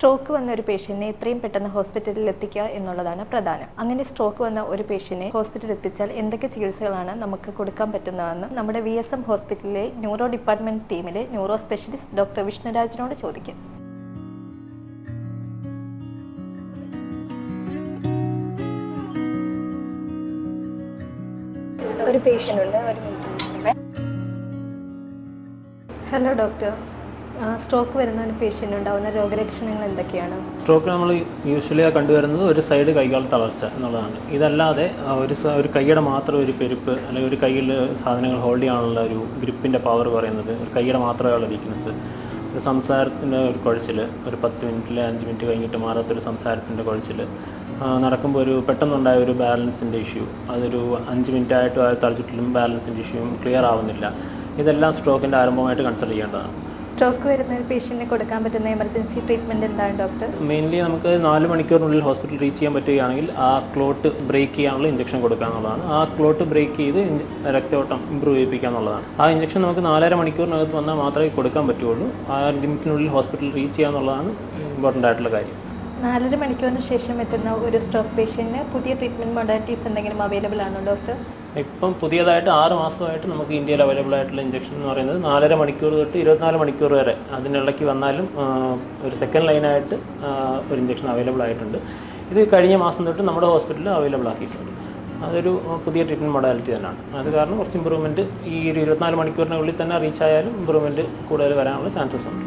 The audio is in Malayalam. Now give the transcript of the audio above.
സ്ട്രോക്ക് വന്ന ഒരു പേഷ്യന്റിനെ എത്രയും പെട്ടെന്ന് ഹോസ്പിറ്റലിൽ എത്തിക്കുക എന്നുള്ളതാണ് പ്രധാനം. അങ്ങനെ സ്ട്രോക്ക് വന്ന ഒരു പേഷ്യന്റിനെ ഹോസ്പിറ്റലിൽ എത്തിച്ചാൽ എന്തൊക്കെ ചികിത്സകളാണ് നമുക്ക് കൊടുക്കാൻ പറ്റുന്നതെന്ന് നമ്മുടെ VSM ഹോസ്പിറ്റലിലെ ന്യൂറോ ഡിപ്പാർട്ട്മെന്റ് ടീമിലെ ന്യൂറോ സ്പെഷ്യലിസ്റ്റ് ഡോക്ടർ വിഷ്ണുരാജിനോട് ചോദിക്കും. ഒരു പേഷ്യൻ്റ് ഉണ്ട്, ഒരു മിനിറ്റ്. ഹലോ ഡോക്ടർ, സ്ട്രോക്ക് വരുന്ന ഒരു പേഷ്യൻ്റ് ഉണ്ടാകുന്ന രോഗലക്ഷണങ്ങൾ എന്തൊക്കെയാണ്? സ്ട്രോക്ക് നമ്മൾ യൂഷ്വലി കണ്ടുവരുന്നത് ഒരു സൈഡ് കൈകാൽ തളർച്ച എന്നുള്ളതാണ്. ഇതല്ലാതെ ഒരു കൈയുടെ മാത്രം ഒരു പെരുപ്പ്, അല്ലെങ്കിൽ ഒരു കൈയിൽ സാധനങ്ങൾ ഹോൾഡ് ചെയ്യാനുള്ള ഒരു ഗ്രിപ്പിൻ്റെ പവർ പറയുന്നത്, ഒരു കൈയുടെ മാത്രമുള്ള വീക്ക്നെസ്, ഒരു സംസാരത്തിൻ്റെ ഒരു കുഴച്ചിൽ, ഒരു 10 മിനിറ്റിൽ 5 മിനിറ്റ് കഴിഞ്ഞിട്ട് മാറാത്തൊരു സംസാരത്തിൻ്റെ കുഴച്ചിൽ, നടക്കുമ്പോൾ ഒരു പെട്ടെന്നുണ്ടായ ഒരു ബാലൻസിൻ്റെ ഇഷ്യൂ, അതൊരു 5 മിനിറ്റ് ആയിട്ടും ആ തലചുറ്റിലും ബാലൻസിൻ്റെ ഇഷ്യൂയും ക്ലിയർ ആവുന്നില്ല. ഇതെല്ലാം സ്ട്രോക്കിൻ്റെ ആരംഭമായിട്ട് കൺസിഡർ ചെയ്യേണ്ടതാണ്. സ്ട്രോക്ക് വരുന്ന ഒരു പേഷ്യൻറ്റിന് കൊടുക്കാൻ പറ്റുന്ന എമർജൻസി ട്രീറ്റ്മെൻറ്റ് എന്താണ് ഡോക്ടർ? മെയിൻലി നമുക്ക് 4 മണിക്കൂറിനുള്ളിൽ ഹോസ്പിറ്റൽ റീച്ച് ചെയ്യാൻ പറ്റുകയാണെങ്കിൽ ആ ക്ലോട്ട് ബ്രേക്ക് ചെയ്യാനുള്ള ഇഞ്ചക്ഷൻ കൊടുക്കുക എന്നുള്ളതാണ്. ആ ക്ലോട്ട് ബ്രേക്ക് ചെയ്ത് രക്തയോട്ടം ഇമ്പ്രൂവ് ചെയ്യിപ്പിക്കുക എന്നുള്ളതാണ്. ആ ഇഞ്ചക്ഷൻ നമുക്ക് 4.5 മണിക്കൂറിനകത്ത് വന്നാൽ മാത്രമേ കൊടുക്കാൻ പറ്റുള്ളൂ. ആ ലിമിറ്റിനുള്ളിൽ ഹോസ്പിറ്റൽ റീച്ച് ചെയ്യുക എന്നുള്ളതാണ് ഇമ്പോർട്ടൻ്റ് ആയിട്ടുള്ള കാര്യം. 4.5 മണിക്കൂറിന് ശേഷം എത്തുന്ന ഒരു സ്ട്രോക്ക് പേഷ്യൻറ്റിന് പുതിയ ട്രീറ്റ്മെൻറ്റ് മൊഡാലിറ്റീസ് എന്തെങ്കിലും അവൈലബിൾ ആണോ ഡോക്ടർ? ഇപ്പം പുതിയതായിട്ട് 6 മാസമായിട്ട് നമുക്ക് ഇന്ത്യയിൽ അവൈലബിൾ ആയിട്ടുള്ള ഇഞ്ചക്ഷൻ എന്ന് പറയുന്നത് 4.5 മണിക്കൂർ തൊട്ട് 24 മണിക്കൂർ വരെ, അതിനിടയ്ക്ക് വന്നാലും ഒരു സെക്കൻഡ് ലൈനായിട്ട് ഒരു ഇഞ്ചക്ഷൻ അവൈലബിൾ ആയിട്ടുണ്ട്. ഇത് കഴിഞ്ഞ മാസം തൊട്ട് നമ്മുടെ ഹോസ്പിറ്റലിൽ അവൈലബിൾ ആക്കിയിട്ടുണ്ട്. അതൊരു പുതിയ ട്രീറ്റ്മെൻറ്റ് മൊഡാലിറ്റി തന്നെയാണ്. അത് കാരണം കുറച്ച് ഇമ്പ്രൂവ്മെൻറ്റ് ഈ ഒരു 24 മണിക്കൂറിനുള്ളിൽ തന്നെ റീച്ച് ആയാലും ഇമ്പ്രൂവ്മെൻറ്റ് കൂടുതൽ വരാനുള്ള ചാൻസസ് ഉണ്ട്.